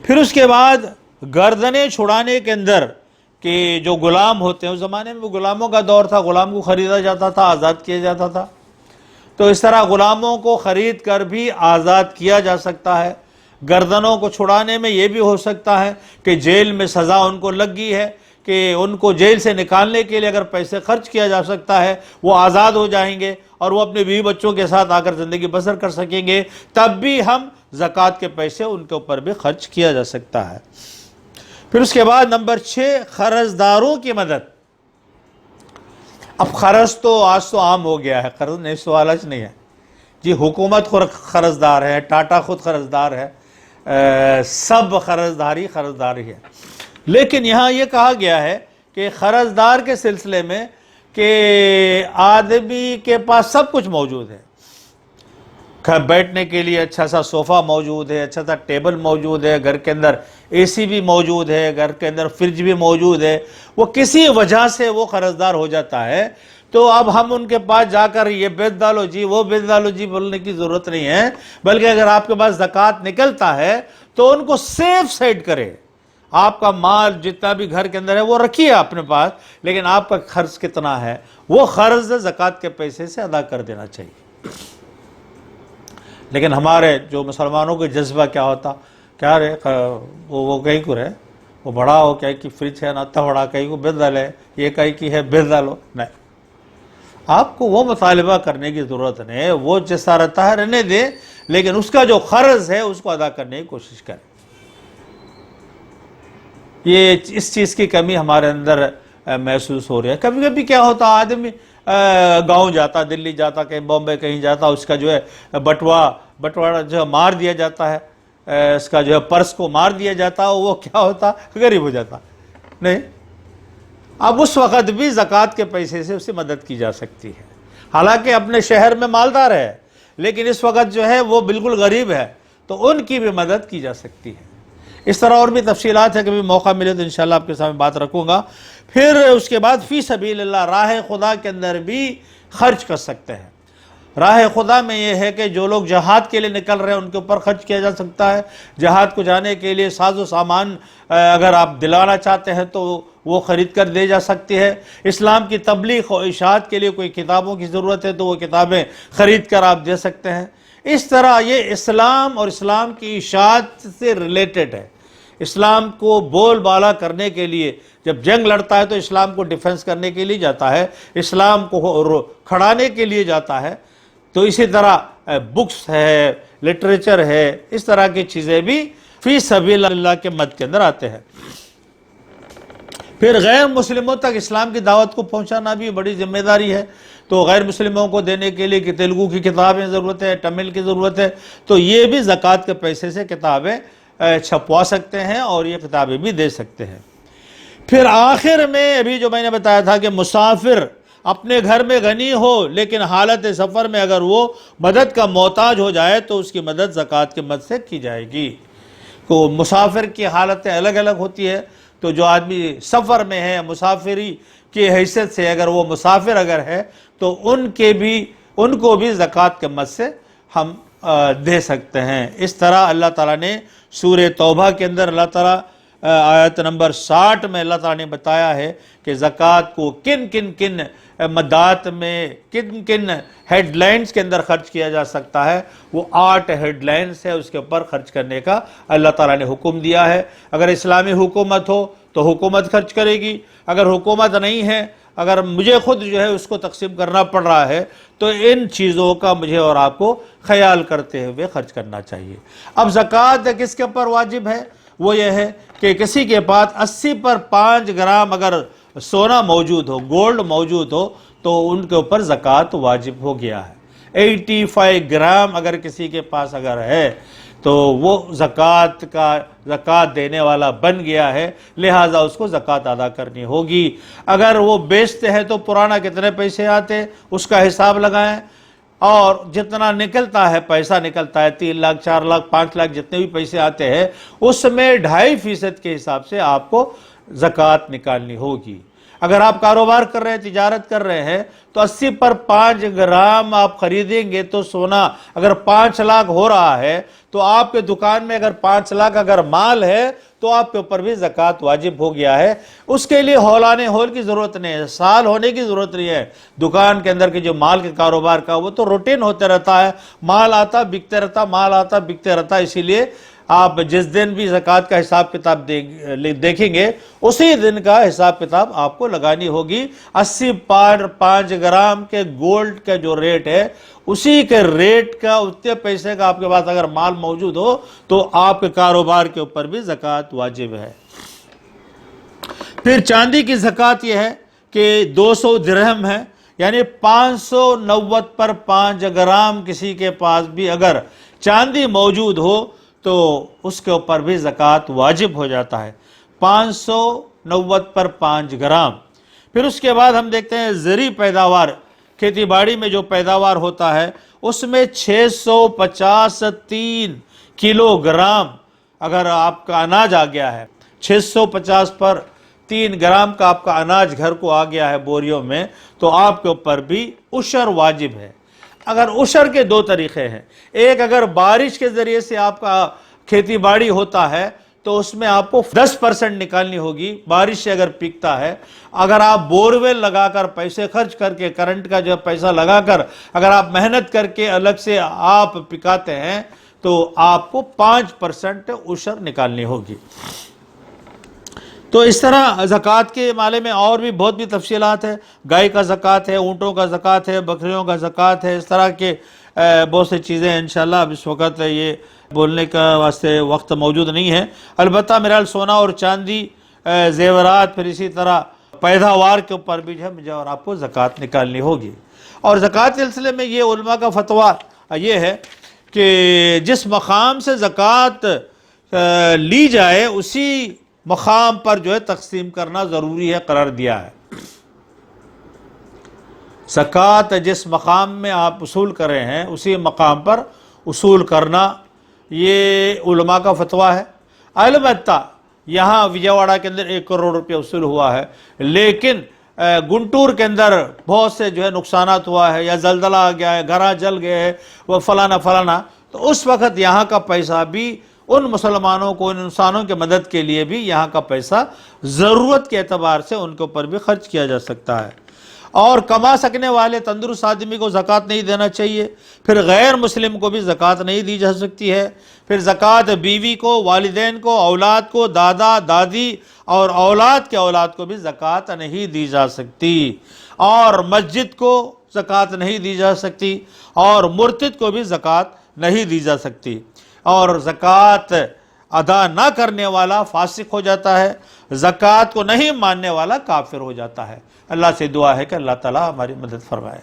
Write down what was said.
پھر اس کے بعد گردنیں چھڑانے کے اندر کہ جو غلام ہوتے ہیں، اس زمانے میں غلاموں کا دور تھا، غلام کو خریدا جاتا تھا، آزاد کیا جاتا تھا، تو اس طرح غلاموں کو خرید کر بھی آزاد کیا جا سکتا ہے۔ گردنوں کو چھڑانے میں یہ بھی ہو سکتا ہے کہ جیل میں سزا ان کو لگ گئی ہے کہ ان کو جیل سے نکالنے کے لیے اگر پیسے خرچ کیا جا سکتا ہے، وہ آزاد ہو جائیں گے اور وہ اپنے بیوی بچوں کے ساتھ آ کر زندگی بسر کر سکیں گے، تب بھی ہم زکوٰۃ کے پیسے ان کے اوپر بھی خرچ کیا جا سکتا ہے۔ پھر اس کے بعد نمبر 6، قرض داروں کی مدد۔ اب قرض تو آج تو عام ہو گیا ہے، قرض نہیں سوال نہیں ہے جی، حکومت خود قرض دار ہے، ٹاٹا خود قرض دار ہے، سب قرض داری ہے، لیکن یہاں یہ کہا گیا ہے کہ قرض دار کے سلسلے میں کہ آدمی کے پاس سب کچھ موجود ہے، بیٹھنے کے لیے اچھا سا صوفہ موجود ہے، اچھا سا ٹیبل موجود ہے، گھر کے اندر اے سی بھی موجود ہے، گھر کے اندر فریج بھی موجود ہے، وہ کسی وجہ سے وہ قرض دار ہو جاتا ہے، تو اب ہم ان کے پاس جا کر یہ بیچ ڈالو جی، وہ بیچ ڈالو جی بولنے کی ضرورت نہیں ہے، بلکہ اگر آپ کے پاس زکوٰۃ نکلتا ہے تو ان کو سیف سائڈ کرے۔ آپ کا مال جتنا بھی گھر کے اندر ہے وہ رکھیے اپنے پاس، لیکن آپ کا قرض کتنا ہے وہ قرض زکوٰۃ کے پیسے سے ادا کر دینا چاہیے۔ لیکن ہمارے جو مسلمانوں کا جذبہ کیا ہوتا، کیا رے وہ کہیں کو رہے، وہ بڑا ہو کیا کی فریج ہے نا اتنا بڑا، کہیں کو بیچ ڈالے، یہ کہیں کی ہے بیچ ڈالو، نہیں، آپ کو وہ مطالبہ کرنے کی ضرورت نہیں ہے، وہ جیسا رہتا ہے رہنے دے، لیکن اس کا جو قرض ہے اس کو ادا کرنے کی کوشش کریں۔ یہ اس چیز کی کمی ہمارے اندر محسوس ہو رہی ہے۔ کبھی کبھی کیا ہوتا، آدمی گاؤں جاتا، دلی جاتا، کہیں بامبے کہیں جاتا، اس کا جو ہے بٹوارا جو ہے مار دیا جاتا ہے، اس کا جو ہے پرس کو مار دیا جاتا ہے، وہ کیا ہوتا، غریب ہو جاتا نہیں۔ اب اس وقت بھی زکوٰۃ کے پیسے سے اسے مدد کی جا سکتی ہے، حالانکہ اپنے شہر میں مالدار ہے، لیکن اس وقت جو ہے وہ بالکل غریب ہے، تو ان کی بھی مدد کی جا سکتی ہے۔ اس طرح اور بھی تفصیلات ہے، کبھی موقع ملے تو انشاءاللہ آپ کے سامنے بات رکھوں گا۔ پھر اس کے بعد فی سبیل اللہ، راہ خدا کے اندر بھی خرچ کر سکتے ہیں۔ راہ خدا میں یہ ہے کہ جو لوگ جہاد کے لیے نکل رہے ہیں ان کے اوپر خرچ کیا جا سکتا ہے۔ جہاد کو جانے کے لیے ساز و سامان اگر آپ دلانا چاہتے ہیں تو وہ خرید کر دے جا سکتی ہے۔ اسلام کی تبلیغ و اشاعت کے لیے کوئی کتابوں کی ضرورت ہے تو وہ کتابیں خرید کر آپ دے سکتے ہیں۔ اس طرح یہ اسلام اور اسلام کی اشاعت سے ریلیٹڈ ہے۔ اسلام کو بول بالا کرنے کے لیے جب جنگ لڑتا ہے تو اسلام کو ڈیفنس کرنے کے لیے جاتا ہے، اسلام کو کھڑانے کے لیے جاتا ہے، تو اسی طرح بکس ہے، لٹریچر ہے، اس طرح کی چیزیں بھی فی سبیل اللہ کے مد کے اندر آتے ہیں۔ پھر غیر مسلموں تک اسلام کی دعوت کو پہنچانا بھی بڑی ذمہ داری ہے، تو غیر مسلموں کو دینے کے لیے کہ تیلگو کی کتابیں ضرورت ہے، تمل کی ضرورت ہے، تو یہ بھی زکوٰۃ کے پیسے سے کتابیں چھپوا سکتے ہیں اور یہ کتابیں بھی دے سکتے ہیں۔ پھر آخر میں ابھی جو میں نے بتایا تھا کہ مسافر اپنے گھر میں غنی ہو لیکن حالت سفر میں اگر وہ مدد کا محتاج ہو جائے تو اس کی مدد زکوٰۃ کے مد سے کی جائے گی۔ تو مسافر کی حالتیں الگ الگ ہوتی ہے، تو جو آدمی سفر میں ہے، مسافری کی حیثیت سے اگر وہ مسافر اگر ہے تو ان کو بھی زکوٰۃ کے مد سے ہم دے سکتے ہیں۔ اس طرح اللہ تعالیٰ نے سورہ توبہ کے اندر اللہ تعالیٰ آیت نمبر 60 میں اللہ تعالیٰ نے بتایا ہے کہ زکوٰۃ کو کن کن کن مدات میں کن کن ہیڈ لائنز کے اندر خرچ کیا جا سکتا ہے۔ وہ 8 ہیڈ لائنز ہے، اس کے اوپر خرچ کرنے کا اللہ تعالیٰ نے حکم دیا ہے۔ اگر اسلامی حکومت ہو تو حکومت خرچ کرے گی، اگر حکومت نہیں ہے، اگر مجھے خود جو ہے اس کو تقسیم کرنا پڑ رہا ہے تو ان چیزوں کا مجھے اور آپ کو خیال کرتے ہوئے خرچ کرنا چاہیے۔ اب زکوٰۃ کس کے اوپر واجب ہے؟ وہ یہ ہے کہ کسی کے پاس 80 پر 5 گرام اگر سونا موجود ہو، گولڈ موجود ہو، تو ان کے اوپر زکوٰۃ واجب ہو گیا ہے۔ 85 گرام اگر کسی کے پاس اگر ہے تو وہ زکوٰۃ دینے والا بن گیا ہے، لہٰذا اس کو زکوٰۃ ادا کرنی ہوگی۔ اگر وہ بیچتے ہیں تو پرانا کتنے پیسے آتے اس کا حساب لگائیں، اور جتنا نکلتا ہے پیسہ نکلتا ہے 3 لاکھ 4 لاکھ 5 لاکھ جتنے بھی پیسے آتے ہیں اس میں 2.5% کے حساب سے آپ کو زکوٰۃ نکالنی ہوگی۔ اگر آپ کاروبار کر رہے ہیں، تجارت کر رہے ہیں، تو 80 پر 5 گرام آپ خریدیں گے تو سونا اگر 5 لاکھ ہو رہا ہے تو آپ کے دکان میں اگر 5 لاکھ اگر مال ہے تو آپ کے اوپر بھی زکوٰۃ واجب ہو گیا ہے۔ اس کے لیے ہولانے ہول کی ضرورت نہیں ہے، سال ہونے کی ضرورت نہیں ہے۔ دکان کے اندر کے جو مال کے کاروبار کا وہ تو روٹین ہوتے رہتا ہے، مال آتا بکتے رہتا، مال آتا بکتے رہتا، اسی لیے آپ جس دن بھی زکوٰۃ کا حساب کتاب دیکھیں گے اسی دن کا حساب کتاب آپ کو لگانی ہوگی۔ 80 پر 5 گرام کے گولڈ کا جو ریٹ ہے اسی کے ریٹ کا اتنے پیسے کا آپ کے پاس اگر مال موجود ہو تو آپ کے کاروبار کے اوپر بھی زکوٰۃ واجب ہے۔ پھر چاندی کی زکوٰۃ یہ ہے کہ 200 درہم ہے، یعنی 590 پر 5 گرام کسی کے پاس بھی اگر چاندی موجود ہو تو اس کے اوپر بھی زکوٰۃ واجب ہو جاتا ہے، 590 پر 5 گرام۔ پھر اس کے بعد ہم دیکھتے ہیں زرعی پیداوار، کھیتی باڑی میں جو پیداوار ہوتا ہے اس میں 653 کلو گرام اگر آپ کا اناج آ گیا ہے، 650 پر 3 گرام کا آپ کا اناج گھر کو آ گیا ہے بوریوں میں، تو آپ کے اوپر بھی عشر واجب ہے۔ اگر عشر کے 2 طریقے ہیں، ایک اگر بارش کے ذریعے سے آپ کا کھیتی باڑی ہوتا ہے تو اس میں آپ کو 10% نکالنی ہوگی، بارش سے اگر پکتا ہے۔ اگر آپ بورویل لگا کر پیسے خرچ کر کے کرنٹ کا جو پیسہ لگا کر اگر آپ محنت کر کے الگ سے آپ پکاتے ہیں تو آپ کو 5% عشر نکالنی ہوگی۔ تو اس طرح زکوٰۃ کے معاملے میں اور بھی بہت بھی تفصیلات ہیں، گائے کا زکوٰۃ ہے، اونٹوں کا زکوٰۃ ہے، بکریوں کا زکوٰۃ ہے، اس طرح کے بہت سی چیزیں انشاءاللہ اب اس وقت یہ بولنے کا واسطے وقت موجود نہیں ہے۔ البتہ میرا سونا اور چاندی، زیورات، پھر اسی طرح پیداوار کے اوپر بھی جو ہے مجھے اور آپ کو زکوٰۃ نکالنی ہوگی۔ اور زکوٰۃ کے سلسلے میں یہ علماء کا فتویٰ یہ ہے کہ جس مقام سے زکوٰۃ لی جائے اسی مقام پر جو ہے تقسیم کرنا ضروری ہے، قرار دیا ہے۔ زکوٰۃ جس مقام میں آپ وصول کر رہے ہیں اسی مقام پر وصول کرنا، یہ علماء کا فتویٰ ہے۔ البتہ یہاں وجے واڑہ کے اندر 1 کروڑ روپے وصول ہوا ہے، لیکن گنٹور کے اندر بہت سے جو ہے نقصانات ہوا ہے، یا زلزلہ آ گیا ہے، گھراں جل گئے ہیں، وہ فلانا، تو اس وقت یہاں کا پیسہ بھی ان مسلمانوں کو، ان انسانوں کے مدد کے لیے بھی یہاں کا پیسہ ضرورت کے اعتبار سے ان کے اوپر بھی خرچ کیا جا سکتا ہے۔ اور کما سکنے والے تندرست آدمی کو زکوٰۃ نہیں دینا چاہیے، پھر غیر مسلم کو بھی زکوٰۃ نہیں دی جا سکتی ہے، پھر زکوٰۃ بیوی کو، والدین کو، اولاد کو، دادا دادی اور اولاد کے اولاد کو بھی زکوٰۃ نہیں دی جا سکتی، اور مسجد کو زکوٰۃ نہیں دی جا سکتی، اور مرتد کو بھی زکوٰۃ نہیں دی جا سکتی، اور زکوٰۃ ادا نہ کرنے والا فاسق ہو جاتا ہے، زکوٰۃ کو نہیں ماننے والا کافر ہو جاتا ہے۔ اللہ سے دعا ہے کہ اللہ تعالی ہماری مدد فرمائے۔